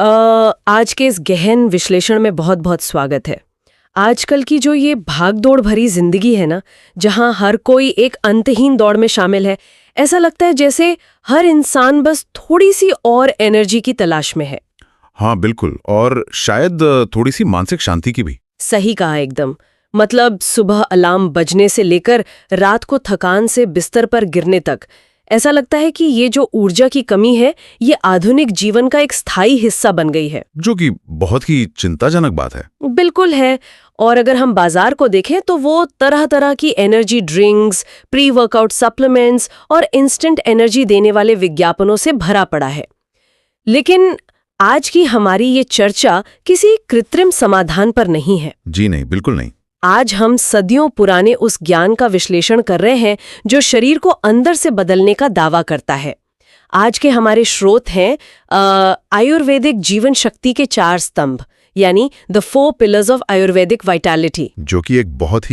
आज के इस गहन विश्लेषण में बहुत बहुत स्वागत है। आजकल की जो ये भागदौड़ भरी जिंदगी है ना, जहां हर कोई एक अंतहीन दौड़ में शामिल है, ऐसा लगता है जैसे हर इंसान बस थोड़ी सी और एनर्जी की तलाश में है। हाँ बिल्कुल, और शायद थोड़ी सी मानसिक शांति की भी। सही कहा एकदम। मतलब सुबह अलार्म बजने से लेकर रात को थकान से बिस्तर पर गिरने तक ऐसा लगता है कि ये जो ऊर्जा की कमी है, ये आधुनिक जीवन का एक स्थायी हिस्सा बन गई है, जो कि बहुत ही चिंताजनक बात है। बिल्कुल है। और अगर हम बाजार को देखें तो वो तरह तरह की energy drinks, pre workout supplements और इंस्टेंट एनर्जी देने वाले विज्ञापनों से भरा पड़ा है। लेकिन आज की हमारी ये चर्चा किसी कृत्रिम समाधान पर नहीं है। जी नहीं, बिल्कुल नहीं। आज हम सदियों पुराने उस ज्ञान का विश्लेषण कर रहे हैं जो शरीर को अंदर से बदलने का दावा करता है। आज के हमारे स्रोत हैं आयुर्वेदिक जीवन शक्ति के 4 स्तंभ, यानी the 4 pillars of Ayurvedic vitality, जो कि एक बहुत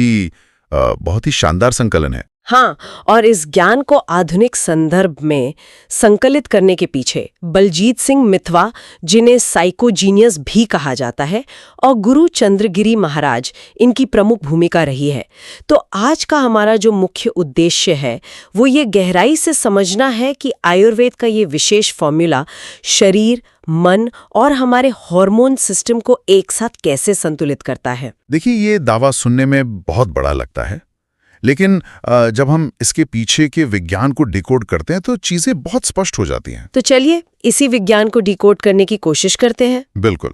ही शानदार संकलन है। हाँ, और इस ज्ञान को आधुनिक संदर्भ में संकलित करने के पीछे बलजीत सिंह मितवा, जिन्हें साइकोजीनियस भी कहा जाता है, और गुरु चंद्रगिरी महाराज, इनकी प्रमुख भूमिका रही है। तो आज का हमारा जो मुख्य उद्देश्य है वो ये गहराई से समझना है कि आयुर्वेद का ये विशेष फॉर्मूला शरीर, मन और हमारे हार्मोन सिस्टम को एक साथ कैसे संतुलित करता है। देखिए, ये दावा सुनने में बहुत बड़ा लगता है, लेकिन जब हम इसके पीछे के विज्ञान को डिकोड करते हैं तो चीजें बहुत स्पष्ट हो जाती हैं। तो चलिए इसी विज्ञान को डिकोड करने की कोशिश करते हैं। बिल्कुल।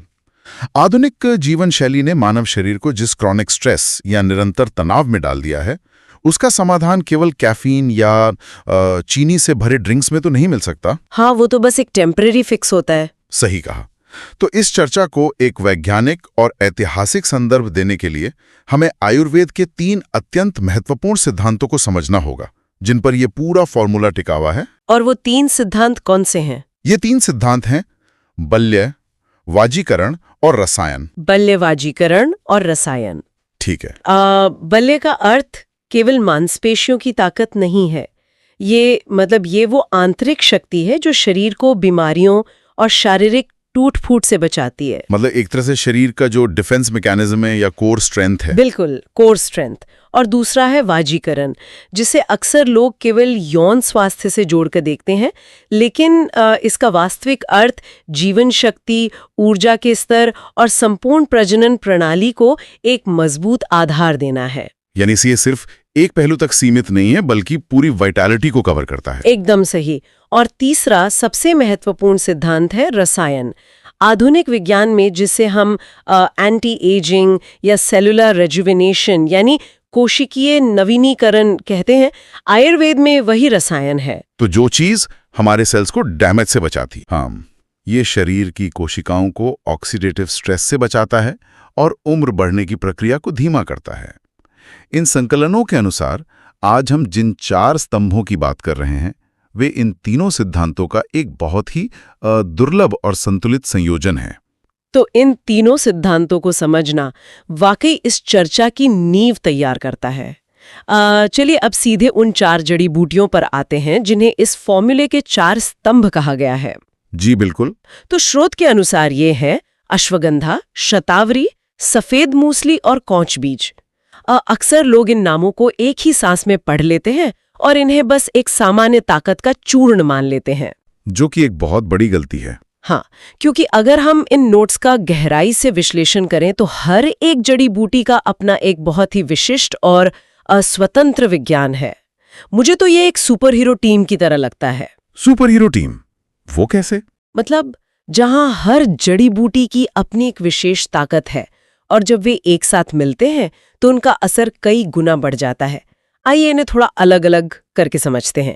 आधुनिक जीवन शैली ने मानव शरीर को जिस क्रॉनिक स्ट्रेस या निरंतर तनाव में डाल दिया है, उसका समाधान केवल कैफीन या चीनी से भरे ड्रिंक्स में तो नहीं मिल सकता। हाँ, वो तो बस एक टेम्परेरी फिक्स होता है। सही कहा। तो इस चर्चा को एक वैज्ञानिक और ऐतिहासिक संदर्भ देने के लिए हमें आयुर्वेद के 3 अत्यंत महत्वपूर्ण सिद्धांतों को समझना होगा, जिन पर यह पूरा फॉर्मूला टिका हुआ है। और वो 3 सिद्धांत कौन से हैं? ये 3 सिद्धांत हैं बल्य, वाजीकरण और रसायन। बल्यवाजीकरण और रसायन, ठीक है। बल्य का अर्थ केवल मांसपेशियों की ताकत नहीं है। ये वो आंतरिक शक्ति है जो शरीर को बीमारियों और शारीरिक टूट फूट से बचाती है। मतलब एक तरह से शरीर का जो डिफेंस मैकेनिज्म है या कोर स्ट्रेंथ है। बिल्कुल, कोर स्ट्रेंथ। और दूसरा है वाजीकरण, जिसे अक्सर लोग केवल यौन स्वास्थ्य से जोड़कर देखते हैं, लेकिन इसका वास्तविक अर्थ जीवन शक्ति, ऊर्जा के स्तर और संपूर्ण प्रजनन प्रणाली को एक मजबूत आधार देना है। यानी ये सिर्फ एक पहलू तक सीमित नहीं है, बल्कि पूरी वाइटैलिटी को कवर करता है। एकदम सही। और तीसरा सबसे महत्वपूर्ण सिद्धांत है रसायन। आधुनिक विज्ञान में जिसे हम एंटी एजिंग या सेलुलर रेजुविनेशन यानी कोशिकीय नवीनीकरण कहते हैं, आयुर्वेद में वही रसायन है। तो जो चीज हमारे सेल्स को डैमेज से बचाती, हाँ, ये शरीर की कोशिकाओं को ऑक्सीडेटिव स्ट्रेस से बचाता है और उम्र बढ़ने की प्रक्रिया को धीमा करता है। इन संकलनों के अनुसार आज हम जिन 4 स्तंभों की बात कर रहे हैं, वे इन तीनों सिद्धांतों का एक बहुत ही दुर्लभ और संतुलित संयोजन है। तो इन तीनों सिद्धांतों को समझना वाकई इस चर्चा की नींव तैयार करता है। चलिए अब सीधे उन 4 जड़ी बूटियों पर आते हैं जिन्हें इस फॉर्मूले के 4 स्तंभ कहा गया है। जी बिल्कुल। तो स्रोत के अनुसार ये है अश्वगंधा, शतावरी, सफेद मूसली और कौच बीज। अक्सर लोग इन नामों को एक ही सांस में पढ़ लेते हैं और इन्हें बस एक सामान्य ताकत का चूर्ण मान लेते हैं, जो कि एक बहुत बड़ी गलती है। हाँ, क्योंकि अगर हम इन नोट्स का गहराई से विश्लेषण करें तो हर एक जड़ी बूटी का अपना एक बहुत ही विशिष्ट और स्वतंत्र विज्ञान है। मुझे तो ये एक सुपर हीरो टीम की तरह लगता है। Super hero team? वो कैसे? मतलब जहां हर जड़ी बूटी की अपनी एक विशेष ताकत है और जब वे एक साथ मिलते हैं तो उनका असर कई गुना बढ़ जाता है। आइए इन्हें थोड़ा अलग अलग करके समझते हैं।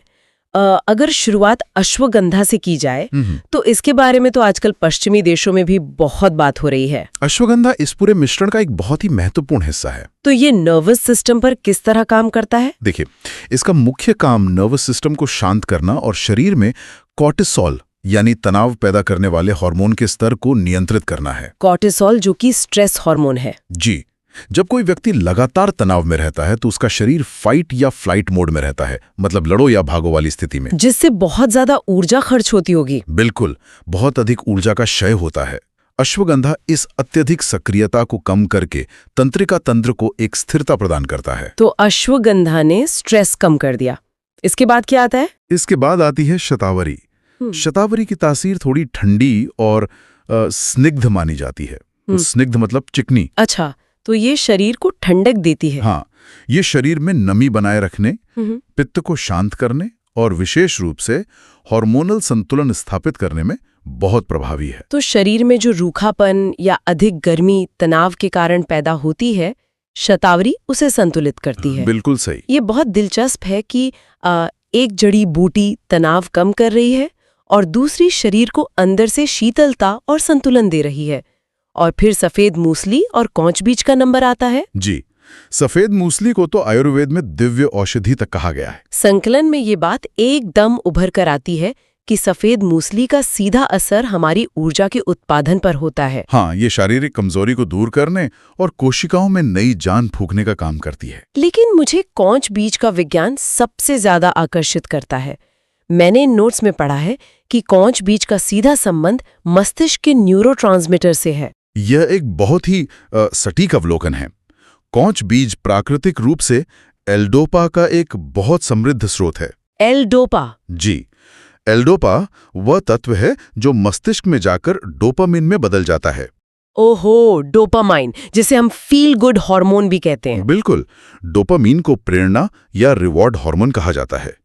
अगर शुरुआत अश्वगंधा से की जाए तो इसके बारे में तो आजकल पश्चिमी देशों में भी बहुत बात हो रही है। अश्वगंधा इस पूरे मिश्रण का एक बहुत ही महत्वपूर्ण हिस्सा है। तो ये नर्वस सिस्टम पर किस तरह काम करता है? देखिए, इसका मुख्य काम नर्वस सिस्टम को शांत करना और शरीर में कॉर्टिसोल यानी तनाव पैदा करने वाले हार्मोन के स्तर को नियंत्रित करना है। कॉर्टिसोल जो कि स्ट्रेस हार्मोन है। जी, जब कोई व्यक्ति लगातार तनाव में रहता है तो उसका शरीर फाइट या फ्लाइट मोड में रहता है, मतलब लड़ो या भागो वाली स्थिति में, जिससे बहुत ज्यादा ऊर्जा खर्च होती होगी। बिल्कुल, बहुत अधिक ऊर्जा का क्षय होता है। अश्वगंधा इस अत्यधिक सक्रियता को कम करके तंत्रिका तंत्र को एक स्थिरता प्रदान करता है। तो अश्वगंधा ने स्ट्रेस कम कर दिया। इसके बाद क्या आता है? इसके बाद आती है शतावरी। शतावरी की तासीर थोड़ी ठंडी और स्निग्ध मानी जाती है। स्निग्ध मतलब चिकनी। अच्छा, तो ये शरीर को ठंडक देती है। हाँ, ये शरीर में नमी बनाए रखने, पित्त को शांत करने और विशेष रूप से हार्मोनल संतुलन स्थापित करने में बहुत प्रभावी है। तो शरीर में जो रूखापन या अधिक गर्मी तनाव के कारण पैदा होती है, शतावरी उसे संतुलित करती है। बिल्कुल सही। ये बहुत दिलचस्प है कि एक जड़ी बूटी तनाव कम कर रही है और दूसरी शरीर को अंदर से शीतलता और संतुलन दे रही है। और फिर सफेद मूसली और कौच बीज का नंबर आता है। जी, सफेद मूसली को तो आयुर्वेद में दिव्य औषधि तक कहा गया है। संकलन में ये बात एकदम उभर कर आती है कि सफेद मूसली का सीधा असर हमारी ऊर्जा के उत्पादन पर होता है। हाँ, ये शारीरिक कमजोरी को दूर करने और कोशिकाओं में नई जान फूंकने का काम करती है। लेकिन मुझे कौच बीज का विज्ञान सबसे ज्यादा आकर्षित करता है। मैंने इन नोट्स में पढ़ा है कि कौच बीज का सीधा संबंध मस्तिष्क के न्यूरोट्रांसमीटर से है। यह एक बहुत ही सटीक अवलोकन है। कौच बीज प्राकृतिक रूप से एल्डोपा का एक बहुत समृद्ध स्रोत है। एल्डोपा? जी, एल्डोपा वह तत्व है जो मस्तिष्क में जाकर डोपामिन में बदल जाता है। ओहो, डोपामाइन, जिसे हम फील गुड हार्मोन भी कहते हैं। बिल्कुल, डोपामिन को प्रेरणा या रिवॉर्ड हार्मोन कहा जाता है।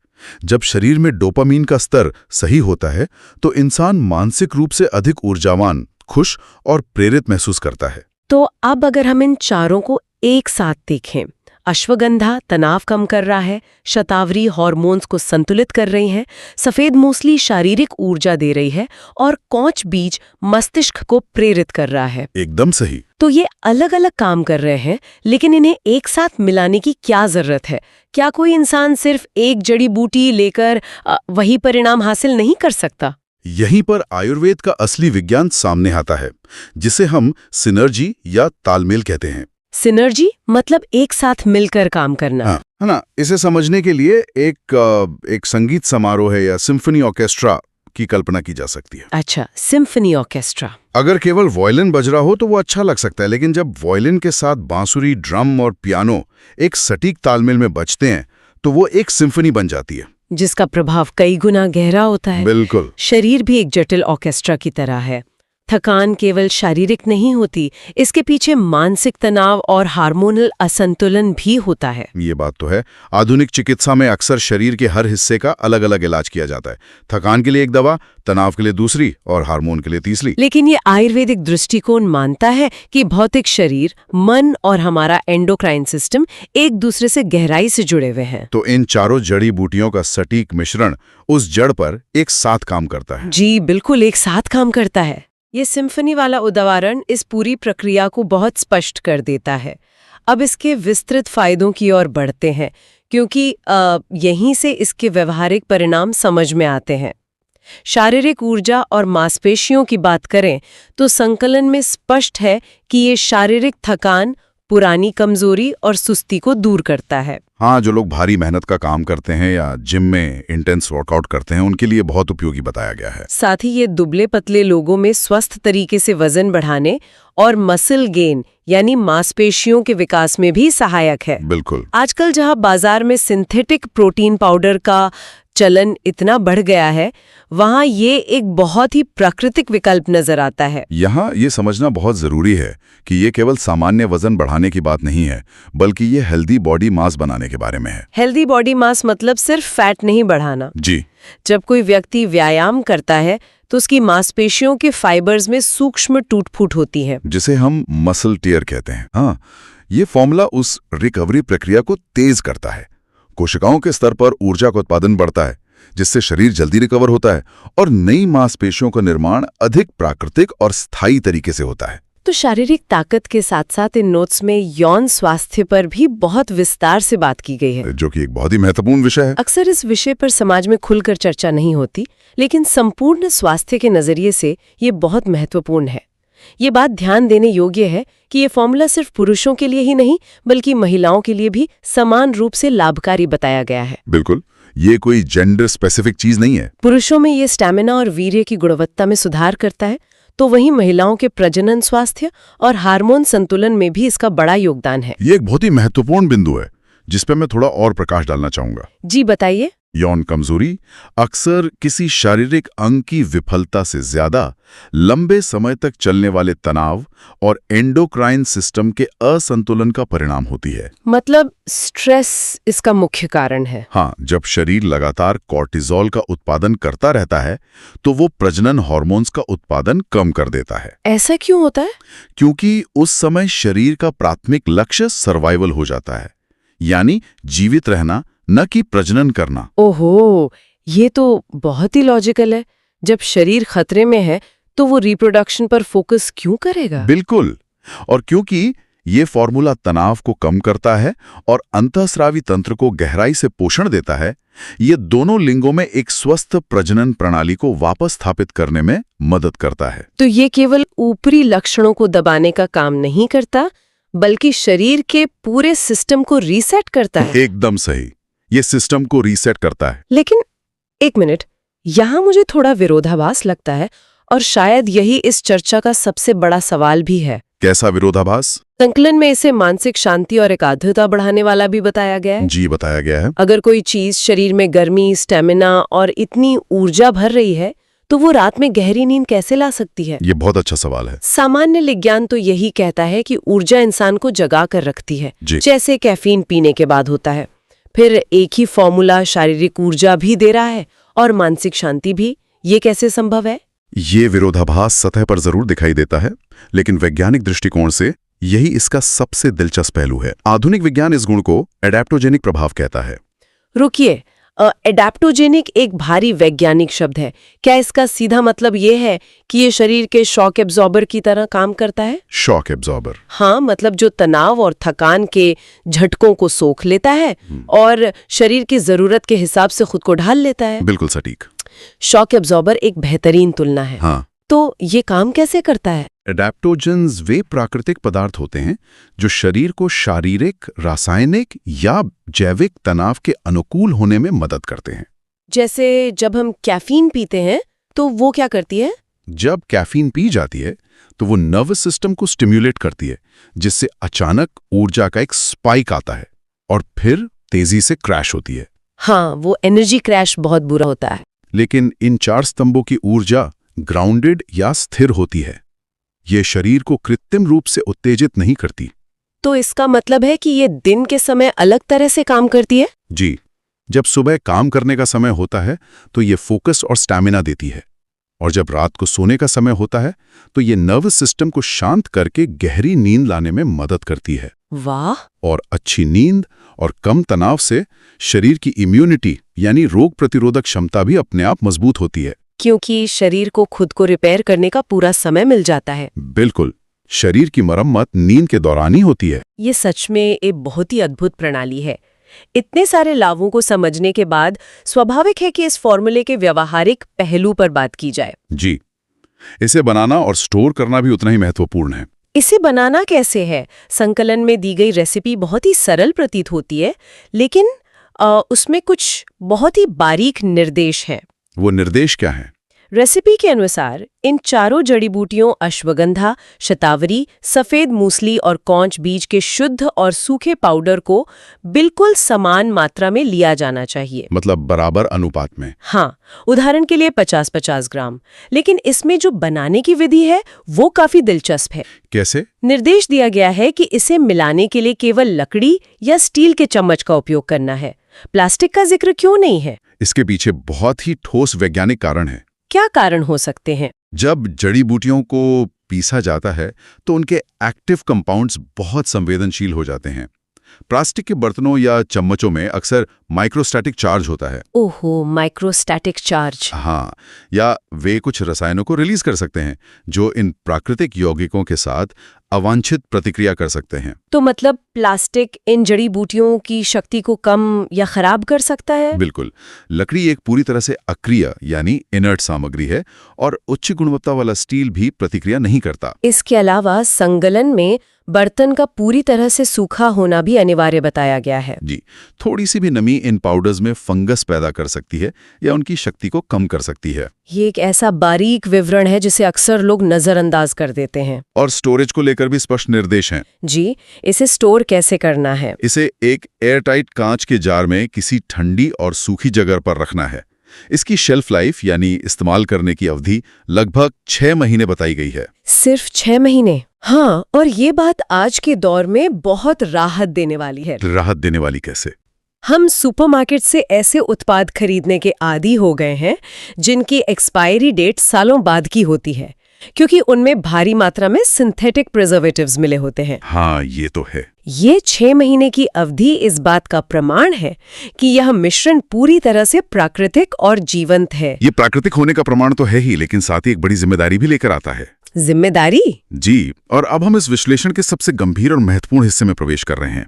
जब शरीर में डोपामिन का स्तर सही होता है तो इंसान मानसिक रूप से अधिक ऊर्जावान, खुश और प्रेरित महसूस करता है। तो अब अगर हम इन चारों को एक साथ देखें, अश्वगंधा तनाव कम कर रहा है, शतावरी हार्मोन्स को संतुलित कर रही हैं, सफेद मूसली शारीरिक ऊर्जा दे रही है और कौच बीज मस्तिष्क को प्रेरित कर रहा है। एकदम सही। तो ये अलग अलग काम कर रहे हैं, लेकिन इन्हें एक साथ मिलाने की क्या जरूरत है? क्या कोई इंसान सिर्फ एक जड़ी बूटी लेकर वही परिणाम हासिल नहीं कर सकता? यहीं पर आयुर्वेद का असली विज्ञान सामने आता है, जिसे हम सिनर्जी या तालमेल कहते हैं। सिनर्जी मतलब एक साथ मिलकर काम करना। हाँ, है ना? इसे समझने के लिए एक संगीत समारोह है या सिम्फनी ऑर्केस्ट्रा की कल्पना की जा सकती है। अच्छा, सिम्फनी ऑर्केस्ट्रा। अगर केवल वायलिन बज रहा हो तो वो अच्छा लग सकता है, लेकिन जब वायलिन के साथ बांसुरी, ड्रम और पियानो एक सटीक तालमेल में बजते हैं तो वो एक सिम्फनी बन जाती है, जिसका प्रभाव कई गुना गहरा होता है। बिल्कुल। शरीर भी एक जटिल ऑर्केस्ट्रा की तरह है। थकान केवल शारीरिक नहीं होती, इसके पीछे मानसिक तनाव और हार्मोनल असंतुलन भी होता है। ये बात तो है। आधुनिक चिकित्सा में अक्सर शरीर के हर हिस्से का अलग अलग इलाज किया जाता है। थकान के लिए एक दवा, तनाव के लिए दूसरी और हार्मोन के लिए तीसरी। लेकिन ये आयुर्वेदिक दृष्टिकोण मानता है कि भौतिक शरीर, मन और हमारा एंडोक्राइन सिस्टम एक दूसरे से गहराई से जुड़े हुए हैं। तो इन चारों जड़ी बूटियों का सटीक मिश्रण उस जड़ पर एक साथ काम करता है। जी बिल्कुल, एक साथ काम करता है। ये सिम्फनी वाला उदाहरण इस पूरी प्रक्रिया को बहुत स्पष्ट कर देता है। अब इसके विस्तृत फायदों की ओर बढ़ते हैं, क्योंकि यहीं से इसके व्यवहारिक परिणाम समझ में आते हैं। शारीरिक ऊर्जा और मांसपेशियों की बात करें तो संकलन में स्पष्ट है कि ये शारीरिक थकान, पुरानी कमजोरी और सुस्ती को दूर करता है। हाँ, जो लोग भारी मेहनत का काम करते हैं या जिम में इंटेंस वर्कआउट करते हैं, उनके लिए बहुत उपयोगी बताया गया है। साथ ही ये दुबले पतले लोगों में स्वस्थ तरीके से वजन बढ़ाने और मसल गेन यानी मांसपेशियों के विकास में भी सहायक है। बिल्कुल। आजकल जहां बाजार में सिंथेटिक प्रोटीन पाउडर का चलन इतना बढ़ गया है, वहां ये एक बहुत ही प्राकृतिक विकल्प नजर आता है। यहाँ ये समझना बहुत जरूरी है कि ये केवल सामान्य वजन बढ़ाने की बात नहीं है, बल्कि ये हेल्दी बॉडी मास बनाने के बारे में है। हेल्दी बॉडी मास मतलब सिर्फ फैट नहीं बढ़ाना। जी। जब कोई व्यक्ति व्यायाम करता है तो उसकी मांसपेशियों के फाइबर्स में सूक्ष्म टूट-फूट होती है, जिसे हम मसल टियर कहते हैं। हाँ, ये फॉर्मूला उस रिकवरी प्रक्रिया को तेज करता है। कोशिकाओं के स्तर पर ऊर्जा का उत्पादन बढ़ता है, जिससे शरीर जल्दी रिकवर होता है और नई मांसपेशियों का निर्माण अधिक प्राकृतिक और स्थायी तरीके से होता है। तो शारीरिक ताकत के साथ साथ इन नोट्स में यौन स्वास्थ्य पर भी बहुत विस्तार से बात की गई है, जो कि एक बहुत ही महत्वपूर्ण विषय है। अक्सर इस विषय पर समाज में खुलकर चर्चा नहीं होती, लेकिन संपूर्ण स्वास्थ्य के नजरिए से ये बहुत महत्वपूर्ण है। ये बात ध्यान देने योग्य है कि ये फॉर्मूला सिर्फ पुरुषों के लिए ही नहीं बल्कि महिलाओं के लिए भी समान रूप से लाभकारी बताया गया है। बिल्कुल, ये कोई जेंडर स्पेसिफिक चीज नहीं है। पुरुषों में ये स्टैमिना और वीर्य की गुणवत्ता में सुधार करता है, तो वहीं महिलाओं के प्रजनन स्वास्थ्य और हार्मोन संतुलन में भी इसका बड़ा योगदान है। ये एक बहुत ही महत्वपूर्ण बिंदु है जिस पे मैं थोड़ा और प्रकाश डालना चाहूंगा। जी बताइए। यौन कमजोरी अक्सर किसी शारीरिक अंग की विफलता से ज्यादा लंबे समय तक चलने वाले तनाव और एंडोक्राइन सिस्टम के असंतुलन का परिणाम होती है। मतलब स्ट्रेस इसका मुख्य कारण है। हाँ, जब शरीर लगातार कॉर्टिसोल का उत्पादन करता रहता है तो वो प्रजनन हार्मोन्स का उत्पादन कम कर देता है। ऐसा क्यों होता है? क्योंकि उस समय शरीर का प्राथमिक लक्ष्य सर्वाइवल हो जाता है, यानी जीवित रहना, न कि प्रजनन करना। ओहो, ये तो बहुत ही लॉजिकल है। जब शरीर खतरे में है तो वो रिप्रोडक्शन पर फोकस क्यों करेगा? बिल्कुल, और क्योंकि ये फॉर्मूला तनाव को कम करता है और अंतःस्रावी तंत्र को गहराई से पोषण देता है, ये दोनों लिंगों में एक स्वस्थ प्रजनन प्रणाली को वापस स्थापित करने में मदद करता है। तो ये केवल ऊपरी लक्षणों को दबाने का काम नहीं करता बल्कि शरीर के पूरे सिस्टम को रीसेट करता है। एकदम सही, ये सिस्टम को रीसेट करता है। लेकिन एक मिनट, यहाँ मुझे थोड़ा विरोधाभास लगता है और शायद यही इस चर्चा का सबसे बड़ा सवाल भी है। कैसा विरोधाभास? संकलन में इसे मानसिक शांति और एकाग्रता बढ़ाने वाला भी बताया गया है। जी, बताया गया है। अगर कोई चीज शरीर में गर्मी, स्टेमिना और इतनी ऊर्जा भर रही है तो वो रात में गहरी नींद कैसे ला सकती है? ये बहुत अच्छा सवाल है। सामान्य विज्ञान तो यही कहता है कि ऊर्जा इंसान को जगा कर रखती है, जैसे कैफीन पीने के बाद होता है। फिर एक ही फॉर्मूला शारीरिक ऊर्जा भी दे रहा है और मानसिक शांति भी। ये कैसे संभव है? ये विरोधाभास सतह पर जरूर दिखाई देता है, लेकिन वैज्ञानिक दृष्टिकोण से यही इसका सबसे दिलचस्प पहलू है। आधुनिक विज्ञान इस गुण को एडेप्टोजेनिक प्रभाव कहता है। रुकिए, एडेप्टोजेनिक एक भारी वैज्ञानिक शब्द है। क्या इसका सीधा मतलब ये है कि ये शरीर के शॉक एब्जॉर्बर की तरह काम करता है? Shock absorber? हाँ, मतलब जो तनाव और थकान के झटकों को सोख लेता है और शरीर की जरूरत के हिसाब से खुद को ढाल लेता है। बिल्कुल सटीक। शॉक एब्जॉर्बर एक बेहतरीन तुलना है। हाँ। तो ये काम कैसे करता है? एडेप्टोजेंस वे प्राकृतिक पदार्थ होते हैं जो शरीर को शारीरिक, रासायनिक या जैविक तनाव के अनुकूल होने में मदद करते हैं। जैसे जब हम कैफीन पीते हैं तो वो क्या करती है? जब कैफीन पी जाती है तो वो नर्वस सिस्टम को स्टिम्युलेट करती है, जिससे अचानक ऊर्जा का एक स्पाइक आता है और फिर तेजी से क्रैश होती है। हाँ, वो एनर्जी क्रैश बहुत बुरा होता है। लेकिन इन चार स्तंभों की ऊर्जा ग्राउंडेड या स्थिर होती है। ये शरीर को कृत्रिम रूप से उत्तेजित नहीं करती। तो इसका मतलब है कि ये दिन के समय अलग तरह से काम करती है? जी, जब सुबह काम करने का समय होता है तो ये फोकस और स्टैमिना देती है, और जब रात को सोने का समय होता है तो ये नर्वस सिस्टम को शांत करके गहरी नींद लाने में मदद करती है। वाह! और अच्छी नींद और कम तनाव से शरीर की इम्यूनिटी यानी रोग प्रतिरोधक क्षमता भी अपने आप मजबूत होती है, क्योंकि शरीर को खुद को रिपेयर करने का पूरा समय मिल जाता है। बिल्कुल, शरीर की मरम्मत नींद के दौरान ही होती है। ये सच में एक बहुत ही अद्भुत प्रणाली है। इतने सारे लाभों को समझने के बाद स्वाभाविक है कि इस फॉर्मूले के व्यावहारिक पहलू पर बात की जाए। जी, इसे बनाना और स्टोर करना भी उतना ही महत्वपूर्ण है। इसे बनाना कैसे है? संकलन में दी गई रेसिपी बहुत ही सरल प्रतीत होती है, लेकिन उसमें कुछ बहुत ही बारीक निर्देश हैं। वो निर्देश क्या हैं? रेसिपी के अनुसार इन चारों जड़ी बूटियों अश्वगंधा, शतावरी, सफेद मूसली और कौंच बीज के शुद्ध और सूखे पाउडर को बिल्कुल समान मात्रा में लिया जाना चाहिए। मतलब बराबर अनुपात में? हाँ, उदाहरण के लिए 50-50 ग्राम। लेकिन इसमें जो बनाने की विधि है वो काफी दिलचस्प है। कैसे? निर्देश दिया गया है कि इसे मिलाने के लिए केवल लकड़ी या स्टील के चम्मच का उपयोग करना है। प्लास्टिक का जिक्र क्यों नहीं है? इसके पीछे बहुत ही ठोस वैज्ञानिक कारण है। क्या कारण हो सकते हैं? जब जड़ी बूटियों को पीसा जाता है तो उनके एक्टिव कंपाउंड्स बहुत संवेदनशील हो जाते हैं। प्लास्टिक के बर्तनों या चम्मचों में अक्सर माइक्रोस्टैटिक चार्ज होता है। ओहो, माइक्रोस्टैटिक चार्ज। हाँ, या वे कुछ रसायनों को रिलीज कर सकते हैं जो इन प्राकृतिक यौगिकों के साथ अवांछित प्रतिक्रिया कर सकते हैं। तो मतलब प्लास्टिक इन जड़ी बूटियों की शक्ति को कम या खराब कर सकता है? बिल्कुल। लकड़ी एक पूरी तरह से अक्रिय यानी इनर्ट सामग्री है और उच्च गुणवत्ता वाला स्टील भी प्रतिक्रिया नहीं करता। इसके अलावा संगलन में बर्तन का पूरी तरह से सूखा होना भी अनिवार्य बताया गया है। जी, थोड़ी सी भी नमी इन पाउडर्स में फंगस पैदा कर सकती है या उनकी शक्ति को कम कर सकती है। ये एक ऐसा बारीक विवरण है जिसे अक्सर लोग नजरअंदाज कर देते हैं। और स्टोरेज को लेकर भी स्पष्ट निर्देश हैं। जी, इसे स्टोर कैसे करना है? इसे एक एयरटाइट कांच के जार में किसी ठंडी और सूखी जगह पर रखना है। इसकी शेल्फ लाइफ यानी इस्तेमाल करने की अवधि लगभग 6 महीने बताई गई है। सिर्फ 6 महीने? हाँ, और ये बात आज के दौर में बहुत राहत देने वाली है। राहत देने वाली कैसे? हम सुपरमार्केट से ऐसे उत्पाद खरीदने के आदी हो गए हैं जिनकी एक्सपायरी डेट सालों बाद की होती है, क्योंकि उनमें भारी मात्रा में सिंथेटिक प्रिजर्वेटिव्स मिले होते हैं। हाँ, ये तो है। ये 6 महीने की अवधि इस बात का प्रमाण है कि यह मिश्रण पूरी तरह से प्राकृतिक और जीवंत है। ये प्राकृतिक होने का प्रमाण तो है ही, लेकिन साथ ही एक बड़ी जिम्मेदारी भी लेकर आता है। जिम्मेदारी? जी, और अब हम इस विश्लेषण के सबसे गंभीर और महत्वपूर्ण हिस्से में प्रवेश कर रहे हैं।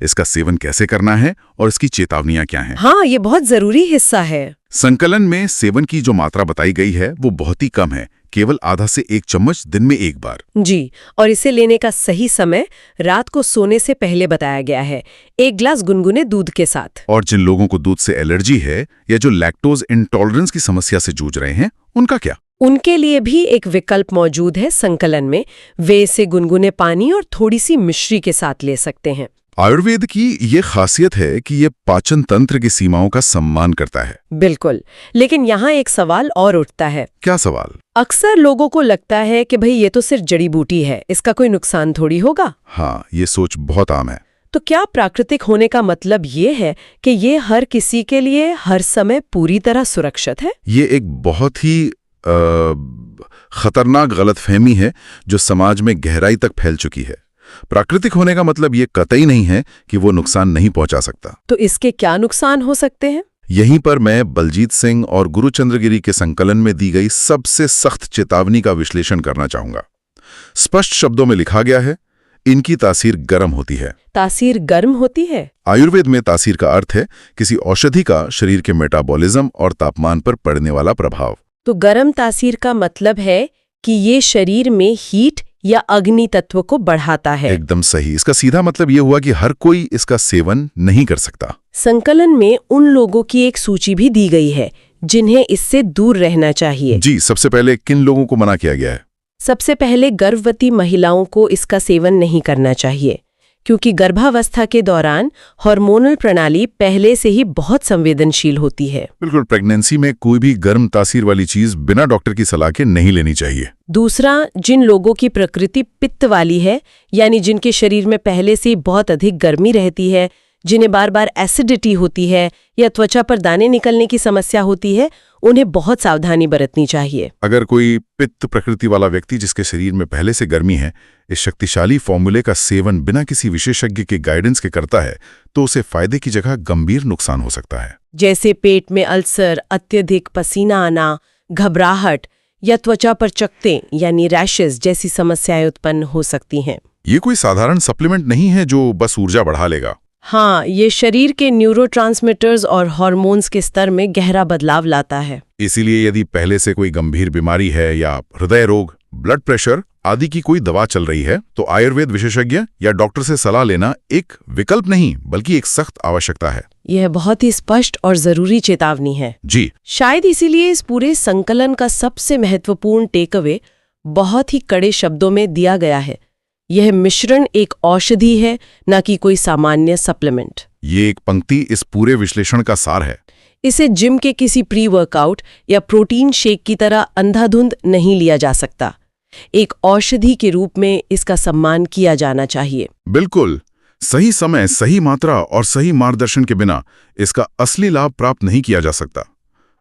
इसका सेवन कैसे करना है और इसकी चेतावनियां क्या हैं। हाँ, ये बहुत जरूरी हिस्सा है। संकलन में सेवन की जो मात्रा बताई गई है वो बहुत ही कम है, केवल आधा से 1 चम्मच दिन में 1 बार। जी, और इसे लेने का सही समय रात को सोने से पहले बताया गया है, 1 ग्लास गुनगुने दूध के साथ। और जिन लोगों को दूध से एलर्जी है या जो लैक्टोज इंटॉलरेंस की समस्या से जूझ रहे हैं, उनका क्या? उनके लिए भी एक विकल्प मौजूद है संकलन में। वे इसे गुनगुने पानी और थोड़ी सी मिश्री के साथ ले सकते हैं। आयुर्वेद की ये खासियत है कि ये पाचन तंत्र की सीमाओं का सम्मान करता है। बिल्कुल, लेकिन यहाँ एक सवाल और उठता है। क्या सवाल? अक्सर लोगों को लगता है कि भाई ये तो सिर्फ जड़ी बूटी है, इसका कोई नुकसान थोड़ी होगा। हाँ, ये सोच बहुत आम है। तो क्या प्राकृतिक होने का मतलब ये है कि ये हर किसी के लिए हर समय पूरी तरह सुरक्षित है? ये एक बहुत ही खतरनाक गलतफहमी है जो समाज में गहराई तक फैल चुकी है। प्राकृतिक होने का मतलब ये कतई नहीं है कि वो नुकसान नहीं पहुंचा सकता। तो इसके क्या नुकसान हो सकते हैं? यहीं पर मैं बलजीत सिंह और गुरु चंद्रगिरी के संकलन में दी गई सबसे सख्त चेतावनी का विश्लेषण करना चाहूंगा। स्पष्ट शब्दों में लिखा गया है, इनकी तासीर गर्म होती है। तासीर गर्म होती है? आयुर्वेद में तासीर का अर्थ है किसी औषधि का शरीर के मेटाबॉलिज्म और तापमान पर पड़ने वाला प्रभाव। तो गर्म तासीर का मतलब है कि ये शरीर में हीट या अग्नि तत्व को बढ़ाता है। एकदम सही। इसका सीधा मतलब ये हुआ कि हर कोई इसका सेवन नहीं कर सकता। संकलन में उन लोगों की एक सूची भी दी गई है जिन्हें इससे दूर रहना चाहिए। जी, सबसे पहले किन लोगों को मना किया गया है? सबसे पहले गर्भवती महिलाओं को इसका सेवन नहीं करना चाहिए, क्योंकि गर्भावस्था के दौरान हार्मोनल प्रणाली पहले से ही बहुत संवेदनशील होती है। बिल्कुल, प्रेगनेंसी में कोई भी गर्म तासीर वाली चीज बिना डॉक्टर की सलाह के नहीं लेनी चाहिए। दूसरा, जिन लोगों की प्रकृति पित्त वाली है, यानी जिनके शरीर में पहले से बहुत अधिक गर्मी रहती है, जिन्हें बार बार एसिडिटी होती है या त्वचा पर दाने निकलने की समस्या होती है, उन्हें बहुत सावधानी बरतनी चाहिए। अगर कोई पित्त प्रकृति वाला व्यक्ति जिसके शरीर में पहले से गर्मी है इस शक्तिशाली फॉर्मूले का सेवन बिना किसी विशेषज्ञ के गाइडेंस के करता है तो उसे फायदे की जगह गंभीर नुकसान हो सकता है, जैसे पेट में अल्सर, अत्यधिक पसीना आना, घबराहट या त्वचा पर चकत्ते यानी रैशेस जैसी समस्याएं उत्पन्न हो सकती हैं। ये कोई साधारण सप्लीमेंट नहीं है जो बस ऊर्जा बढ़ा लेगा। हाँ, ये शरीर के न्यूरोट्रांसमीटर्स और हार्मोन्स के स्तर में गहरा बदलाव लाता है। इसीलिए यदि पहले से कोई गंभीर बीमारी है या हृदय रोग, ब्लड प्रेशर आदि की कोई दवा चल रही है तो आयुर्वेद विशेषज्ञ या डॉक्टर से सलाह लेना एक विकल्प नहीं बल्कि एक सख्त आवश्यकता है। यह बहुत ही स्पष्ट और जरूरी चेतावनी है। जी, शायद इसीलिए इस पूरे संकलन का सबसे महत्वपूर्ण टेकअवे बहुत ही कड़े शब्दों में दिया गया है। यह मिश्रण एक औषधि है, न कि कोई सामान्य सप्लीमेंट। ये एक पंक्ति इस पूरे विश्लेषण का सार है। इसे जिम के किसी प्री वर्कआउट या प्रोटीन शेक की तरह अंधाधुंध नहीं लिया जा सकता। एक औषधि के रूप में इसका सम्मान किया जाना चाहिए। बिल्कुल, सही समय, सही मात्रा और सही मार्गदर्शन के बिना इसका असली लाभ प्राप्त नहीं किया जा सकता।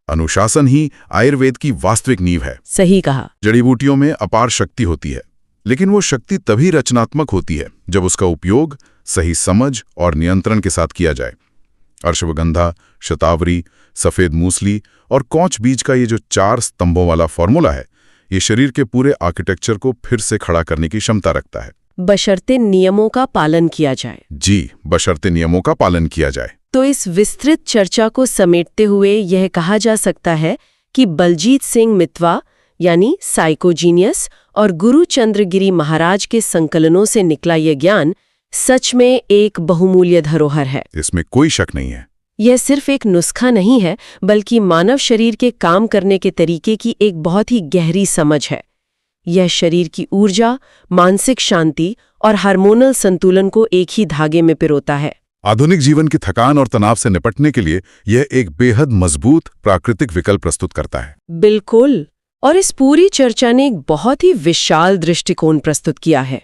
अनुशासन ही आयुर्वेद की वास्तविक नींव है। सही कहा। जड़ी बूटियों में अपार शक्ति होती है, लेकिन वो शक्ति तभी रचनात्मक होती है जब उसका उपयोग सही समझ और नियंत्रण के साथ किया जाए। अश्वगंधा, शतावरी, सफेद मूसली और कौच बीज का ये जो 4 स्तंभों वाला फॉर्मूला है, ये शरीर के पूरे आर्किटेक्चर को फिर से खड़ा करने की क्षमता रखता है। बशर्ते नियमों का पालन किया जाए। जी, बशर्ते नियमों का पालन किया जाए। तो इस विस्तृत चर्चा को समेटते हुए यह कहा जा सकता है कि बलजीत सिंह मितवा यानी साइकोजीनियस और गुरु चंद्रगिरी महाराज के संकलनों से निकला यह ज्ञान सच में एक बहुमूल्य धरोहर है। इसमें कोई शक नहीं है। यह सिर्फ एक नुस्खा नहीं है, बल्कि मानव शरीर के काम करने के तरीके की एक बहुत ही गहरी समझ है। यह शरीर की ऊर्जा, मानसिक शांति और हार्मोनल संतुलन को एक ही धागे में पिरोता है। आधुनिक जीवन की थकान और तनाव से निपटने के लिए यह एक बेहद मजबूत प्राकृतिक विकल्प प्रस्तुत करता है। बिल्कुल। और इस पूरी चर्चा ने एक बहुत ही विशाल दृष्टिकोण प्रस्तुत किया है।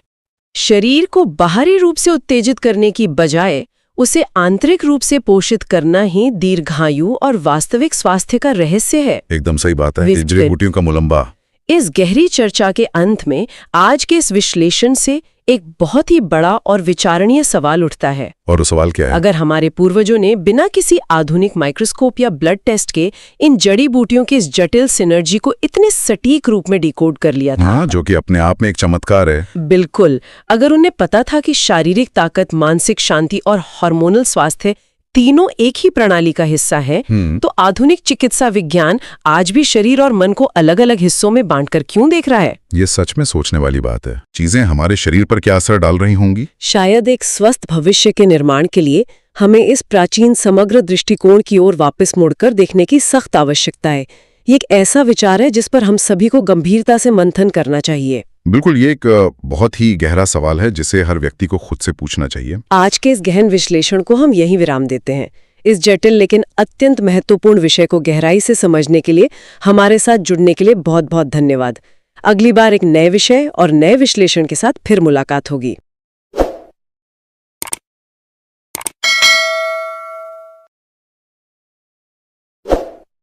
शरीर को बाहरी रूप से उत्तेजित करने की बजाय उसे आंतरिक रूप से पोषित करना ही दीर्घायु और वास्तविक स्वास्थ्य का रहस्य है। एकदम सही बात है। जड़ी बूटियों का मुलम्बा। इस गहरी चर्चा के अंत में आज के इस विश्लेषण से एक बहुत ही बड़ा और विचारणीय सवाल उठता है। और वो सवाल क्या है? अगर हमारे पूर्वजों ने बिना किसी आधुनिक माइक्रोस्कोप या ब्लड टेस्ट के इन जड़ी बूटियों की इस जटिल सिनर्जी को इतने सटीक रूप में डिकोड कर लिया था, हाँ, जो कि अपने आप में एक चमत्कार है। बिल्कुल। अगर उन्हें पता था कि शारीरिक ताकत, मानसिक शांति और हार्मोनल स्वास्थ्य तीनों एक ही प्रणाली का हिस्सा है, तो आधुनिक चिकित्सा विज्ञान आज भी शरीर और मन को अलग अलग हिस्सों में बांटकर क्यों देख रहा है? ये सच में सोचने वाली बात है। चीजें हमारे शरीर पर क्या असर डाल रही होंगी? शायद एक स्वस्थ भविष्य के निर्माण के लिए हमें इस प्राचीन समग्र दृष्टिकोण की ओर वापस मुड़कर देखने की सख्त आवश्यकता है। ये एक ऐसा विचार है जिस पर हम सभी को गंभीरता से मंथन करना चाहिए। बिल्कुल, ये एक बहुत ही गहरा सवाल है जिसे हर व्यक्ति को खुद से पूछना चाहिए। आज के इस गहन विश्लेषण को हम यहीं विराम देते हैं। इस जटिल लेकिन अत्यंत महत्वपूर्ण विषय को गहराई से समझने के लिए हमारे साथ जुड़ने के लिए बहुत बहुत धन्यवाद। अगली बार एक नए विषय और नए विश्लेषण के साथ फिर मुलाकात होगी।